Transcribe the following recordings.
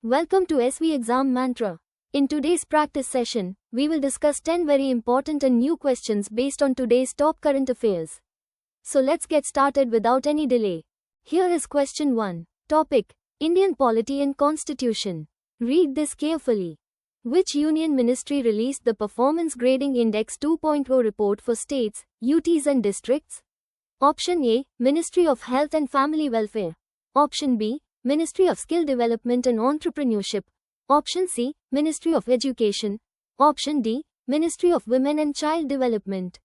Welcome to SV Exam Mantra. In today's practice session, we will discuss 10 very important and new questions based on today's top current affairs. So let's get started without any delay. Here is question 1. Topic: Indian Polity and Constitution. Read this carefully. Which union ministry released the Performance Grading Index 2.0 report for states, UTs and districts? Option A, Ministry of Health and Family Welfare. Option B, Ministry of Skill Development and Entrepreneurship. Option C, Ministry of Education. Option D, Ministry of Women and Child Development.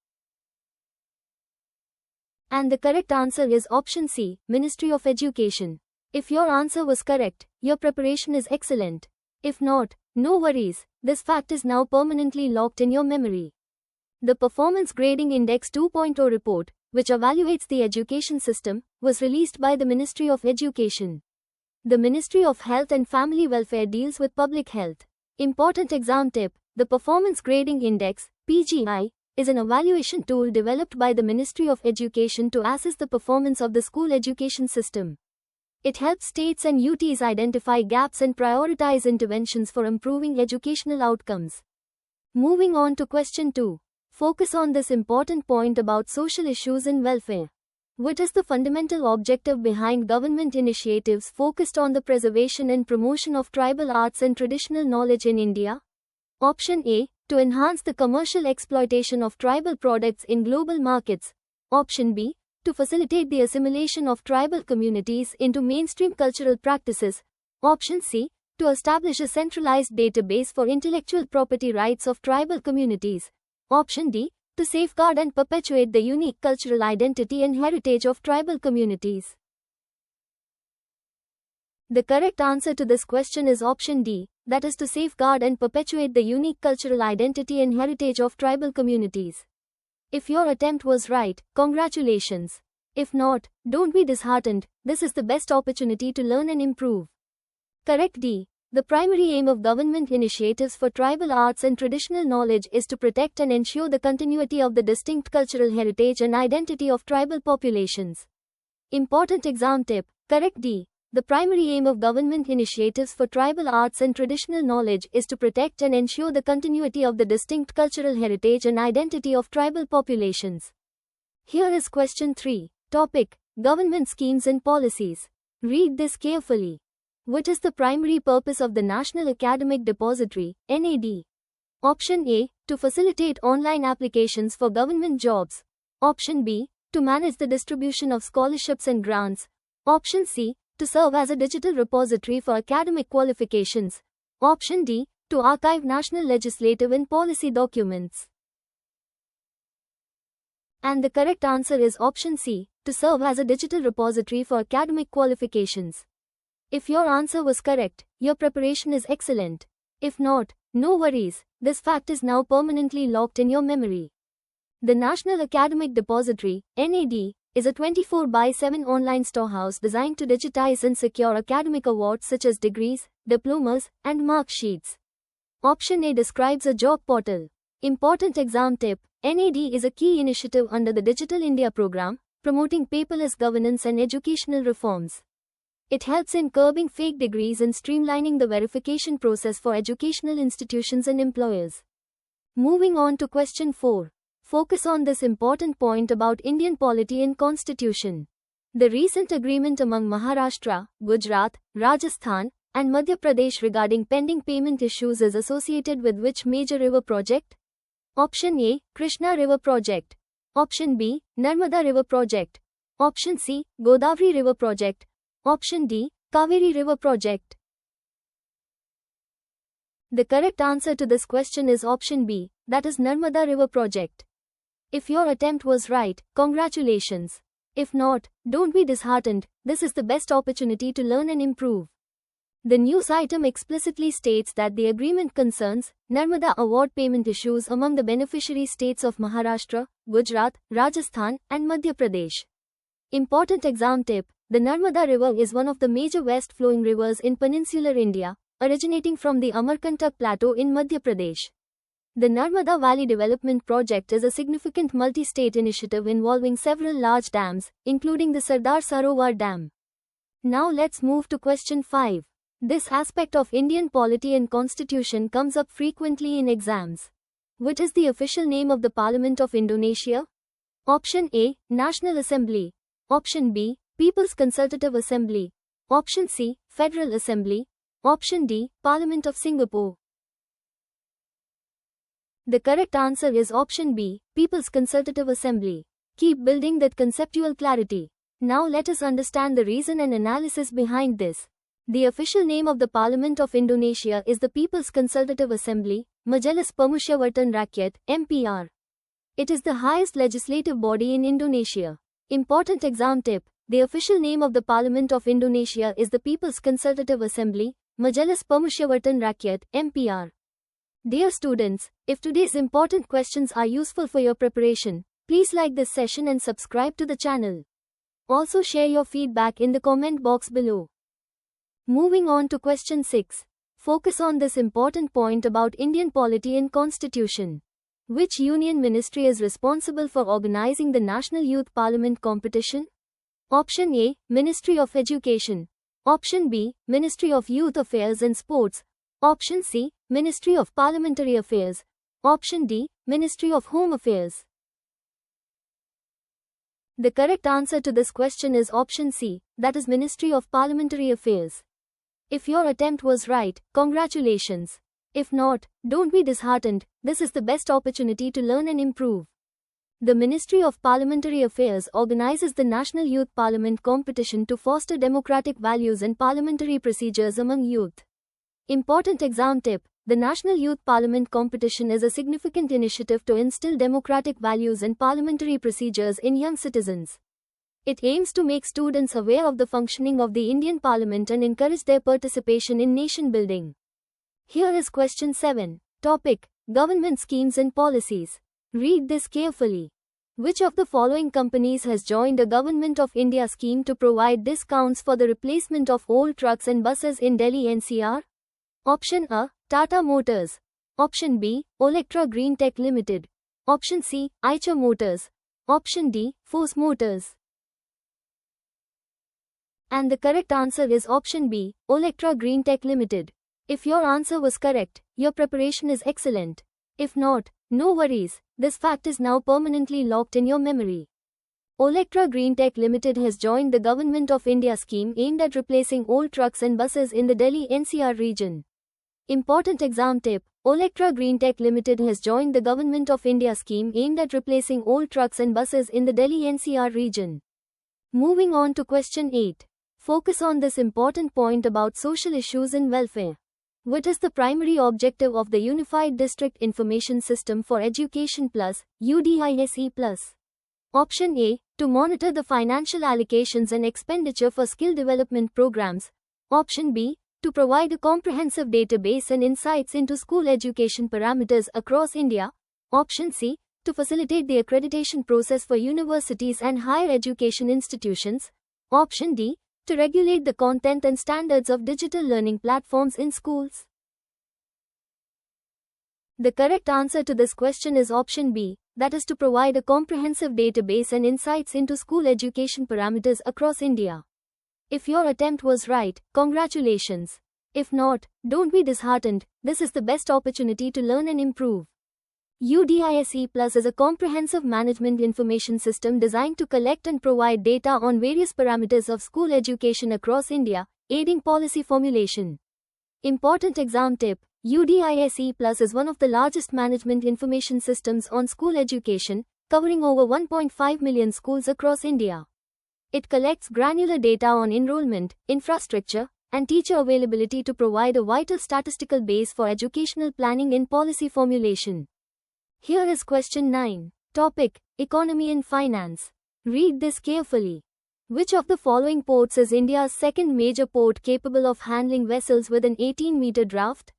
And the correct answer is option C, Ministry of Education. If your answer was correct, your preparation is excellent. If not, no worries, this fact is now permanently locked in your memory. The Performance Grading Index 2.0 report, which evaluates the education system, was released by the Ministry of Education. The Ministry of Health and Family Welfare deals with public health. Important exam tip: the Performance Grading Index, PGI, is an evaluation tool developed by the Ministry of Education to assess the performance of the school education system. It helps states and UTs identify gaps and prioritize interventions for improving educational outcomes. Moving on to question 2. Focus on this important point about social issues and welfare. What is the fundamental objective behind government initiatives focused on the preservation and promotion of tribal arts and traditional knowledge in India? Option A, to enhance the commercial exploitation of tribal products in global markets. Option B, to facilitate the assimilation of tribal communities into mainstream cultural practices. Option C, to establish a centralized database for intellectual property rights of tribal communities. Option D, to safeguard and perpetuate the unique cultural identity and heritage of tribal communities. The correct answer to this question is option D, that is to safeguard and perpetuate the unique cultural identity and heritage of tribal communities. If your attempt was right, congratulations. If not, don't be disheartened, this is the best opportunity to learn and improve. Correct D. The primary aim of government initiatives for tribal arts and traditional knowledge is to protect and ensure the continuity of the distinct cultural heritage and identity of tribal populations. Important exam tip: correct D. The primary aim of government initiatives for tribal arts and traditional knowledge is to protect and ensure the continuity of the distinct cultural heritage and identity of tribal populations. Here is question 3. Topic: Government schemes and policies. Read this carefully. What is the primary purpose of the National Academic Depository, NAD? Option A, to facilitate online applications for government jobs. Option B, to manage the distribution of scholarships and grants. Option C, to serve as a digital repository for academic qualifications. Option D, to archive national legislative and policy documents. And the correct answer is option C, to serve as a digital repository for academic qualifications. If your answer was correct, your preparation is excellent. If not, no worries, this fact is now permanently locked in your memory. The National Academic Depository, NAD, is a 24/7 online storehouse designed to digitize and secure academic awards such as degrees, diplomas, and mark sheets. Option A describes a job portal. Important exam tip: NAD is a key initiative under the Digital India program, promoting paperless governance and educational reforms. It helps in curbing fake degrees and streamlining the verification process for educational institutions and employers. Moving on to question 4. Focus on this important point about Indian polity and constitution. The recent agreement among Maharashtra, Gujarat, Rajasthan, and Madhya Pradesh regarding pending payment issues is associated with which major river project? Option A, Krishna River Project. Option B, Narmada River Project. Option C, Godavari River Project. Option D, Kaveri River Project. The correct answer to this question is option B, that is Narmada River Project. If your attempt was right, congratulations. If not, don't be disheartened, this is the best opportunity to learn and improve. The news item explicitly states that the agreement concerns Narmada award payment issues among the beneficiary states of Maharashtra, Gujarat, Rajasthan, and Madhya Pradesh. Important exam tip: the Narmada River is one of the major west-flowing rivers in peninsular India, originating from the Amarkantak Plateau in Madhya Pradesh. The Narmada Valley Development Project is a significant multi-state initiative involving several large dams, including the Sardar Sarovar Dam. Now let's move to question 5. This aspect of Indian polity and constitution comes up frequently in exams. What is the official name of the Parliament of Indonesia? Option A, National Assembly. Option B, People's Consultative Assembly. Option C, Federal Assembly. Option D, Parliament of Singapore. The correct answer is option B, People's Consultative Assembly. Keep building that conceptual clarity. Now let us understand the reason and analysis behind this. The official name of the Parliament of Indonesia is the People's Consultative Assembly, Majelis Permusyawaratan Rakyat, MPR. It is the highest legislative body in Indonesia. Important exam tip: the official name of the Parliament of Indonesia is the People's Consultative Assembly, Majelis Permusyawaratan Rakyat, MPR. Dear students, if today's important questions are useful for your preparation, please like this session and subscribe to the channel. Also share your feedback in the comment box below. Moving on to question 6. Focus on this important point about Indian polity and constitution. Which union ministry is responsible for organizing the National Youth Parliament competition? Option A, Ministry of Education. Option B, Ministry of Youth Affairs and Sports. Option C, Ministry of Parliamentary Affairs. Option D, Ministry of Home Affairs. The correct answer to this question is option C, that is Ministry of Parliamentary Affairs. If your attempt was right, congratulations. If not, don't be disheartened, this is the best opportunity to learn and improve. The Ministry of Parliamentary Affairs organizes the National Youth Parliament competition to foster democratic values and parliamentary procedures among youth. Important exam tip: the National Youth Parliament competition is a significant initiative to instill democratic values and parliamentary procedures in young citizens. It aims to make students aware of the functioning of the Indian Parliament and encourage their participation in nation building. Here is question 7. Topic: Government schemes and policies. Read this carefully. Which of the following companies has joined a Government of India scheme to provide discounts for the replacement of old trucks and buses in Delhi NCR? Option A, Tata Motors. Option B, Olectra Green Tech Limited. Option C, Eicher Motors. Option D, Force Motors. And the correct answer is option B, Olectra Green Tech Limited. If your answer was correct, your preparation is excellent. If not, no worries, this fact is now permanently locked in your memory. Olectra Green Tech Limited has joined the Government of India scheme aimed at replacing old trucks and buses in the Delhi NCR region. Important exam tip: Olectra Green Tech Limited has joined the Government of India scheme aimed at replacing old trucks and buses in the Delhi NCR region. Moving on to question 8. Focus on this important point about social issues and welfare. What is the primary objective of the Unified District Information System for Education Plus, UDISE Plus? Option A, to monitor the financial allocations and expenditure for skill development programs. Option B, to provide a comprehensive database and insights into school education parameters across India. Option C, to facilitate the accreditation process for universities and higher education institutions. Option D, to regulate the content and standards of digital learning platforms in schools. The correct answer to this question is option B, that is to provide a comprehensive database and insights into school education parameters across India. If your attempt was right, congratulations. If not, don't be disheartened, this is the best opportunity to learn and improve. UDISE Plus is a comprehensive management information system designed to collect and provide data on various parameters of school education across India, aiding policy formulation. Important exam tip: UDISE Plus is one of the largest management information systems on school education, covering over 1.5 million schools across India. It collects granular data on enrollment, infrastructure, and teacher availability to provide a vital statistical base for educational planning and policy formulation. Here is question 9. Topic: Economy and Finance. Read this carefully. Which of the following ports is India's second major port capable of handling vessels with an 18-meter draft?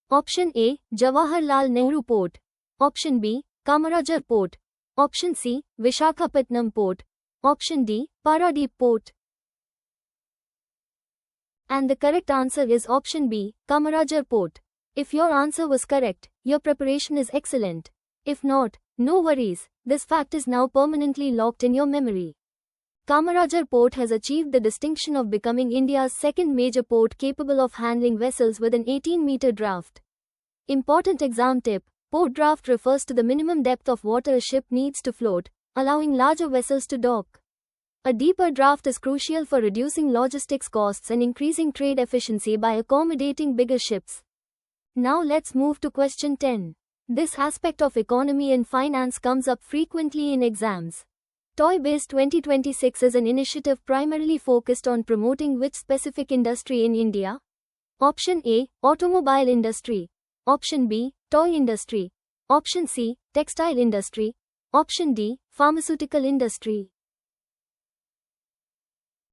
Option A, Jawaharlal Nehru Port. Option B, Kamarajar Port. Option C, Vishakhapatnam Port. Option D, Paradip Port. And the correct answer is option B, Kamarajar Port. If your answer was correct, your preparation is excellent. If not, no worries, this fact is now permanently locked in your memory. Kamarajar Port has achieved the distinction of becoming India's second major port capable of handling vessels with an 18-meter draft. Important exam tip: port draft refers to the minimum depth of water a ship needs to float, allowing larger vessels to dock. A deeper draft is crucial for reducing logistics costs and increasing trade efficiency by accommodating bigger ships. Now let's move to question 10. This aspect of economy and finance comes up frequently in exams. Toy-Biz 2026 is an initiative primarily focused on promoting which specific industry in India? Option A, automobile industry. Option B, toy industry. Option C, textile industry. Option D, pharmaceutical industry.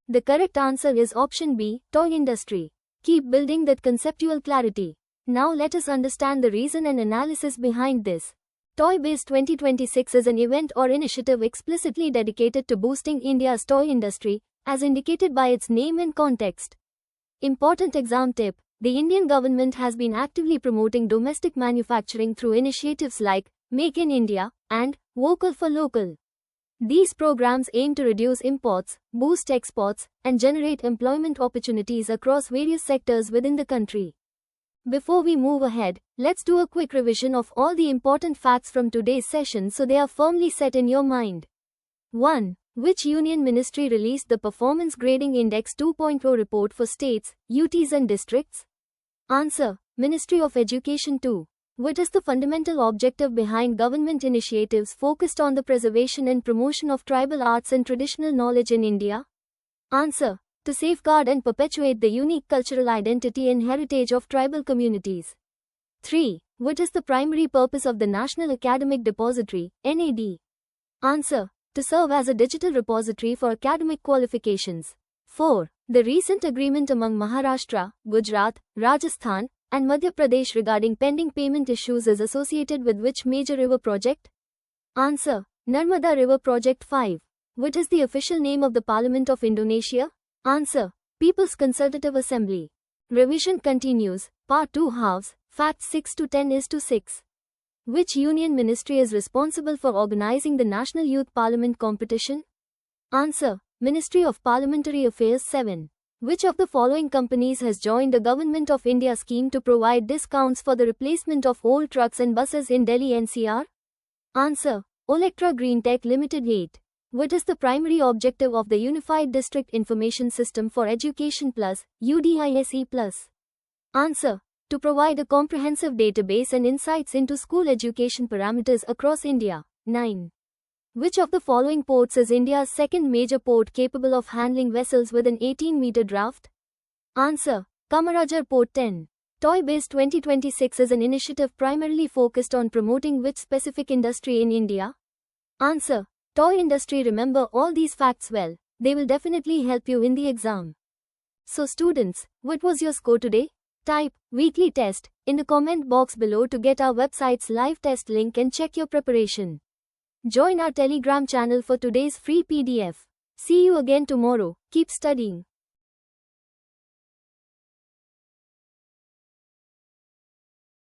The correct answer is option B, toy industry. Keep building that conceptual clarity. Now let us understand the reason and analysis behind this. Toy-Biz 2026 is an event or initiative explicitly dedicated to boosting India's toy industry, as indicated by its name and context. Important exam tip: the Indian government has been actively promoting domestic manufacturing through initiatives like Make in India and Vocal for Local. These programs aim to reduce imports, boost exports, and generate employment opportunities across various sectors within the country. Before we move ahead, let's do a quick revision of all the important facts from today's session so they are firmly set in your mind. 1. Which union ministry released the Performance Grading Index 2.0 report for states, UTs and districts? Answer: Ministry of Education. 2. What is the fundamental objective behind government initiatives focused on the preservation and promotion of tribal arts and traditional knowledge in India? Answer: to safeguard and perpetuate the unique cultural identity and heritage of tribal communities. 3. What is the primary purpose of the National Academic Depository, NAD? Answer: to serve as a digital repository for academic qualifications. 4. The recent agreement among Maharashtra, Gujarat, Rajasthan, and Madhya Pradesh regarding pending payment issues is associated with which major river project? Answer: Narmada River Project. 5. What is the official name of the Parliament of Indonesia? Answer: People's Consultative Assembly. Revision continues. Part 2 halves, Facts 6 to 10 is to 6. Which union ministry is responsible for organizing the National Youth Parliament competition? Answer: Ministry of Parliamentary Affairs. 7. Which of the following companies has joined the Government of India scheme to provide discounts for the replacement of old trucks and buses in Delhi NCR? Answer: Olectra Green Tech Limited. 8. What is the primary objective of the Unified District Information System for Education Plus, UDISE Plus? Answer: to provide a comprehensive database and insights into school education parameters across India. 9. Which of the following ports is India's second major port capable of handling vessels with an 18-meter draft? Answer: Kamarajar Port. 10. Toy-Biz 2026 is an initiative primarily focused on promoting which specific industry in India? Answer: toy industry. Remember all these facts well. They will definitely help you in the exam. So students, what was your score today? Type weekly test in the comment box below to get our website's live test link and check your preparation. Join our Telegram channel for today's free PDF. See you again tomorrow. Keep studying.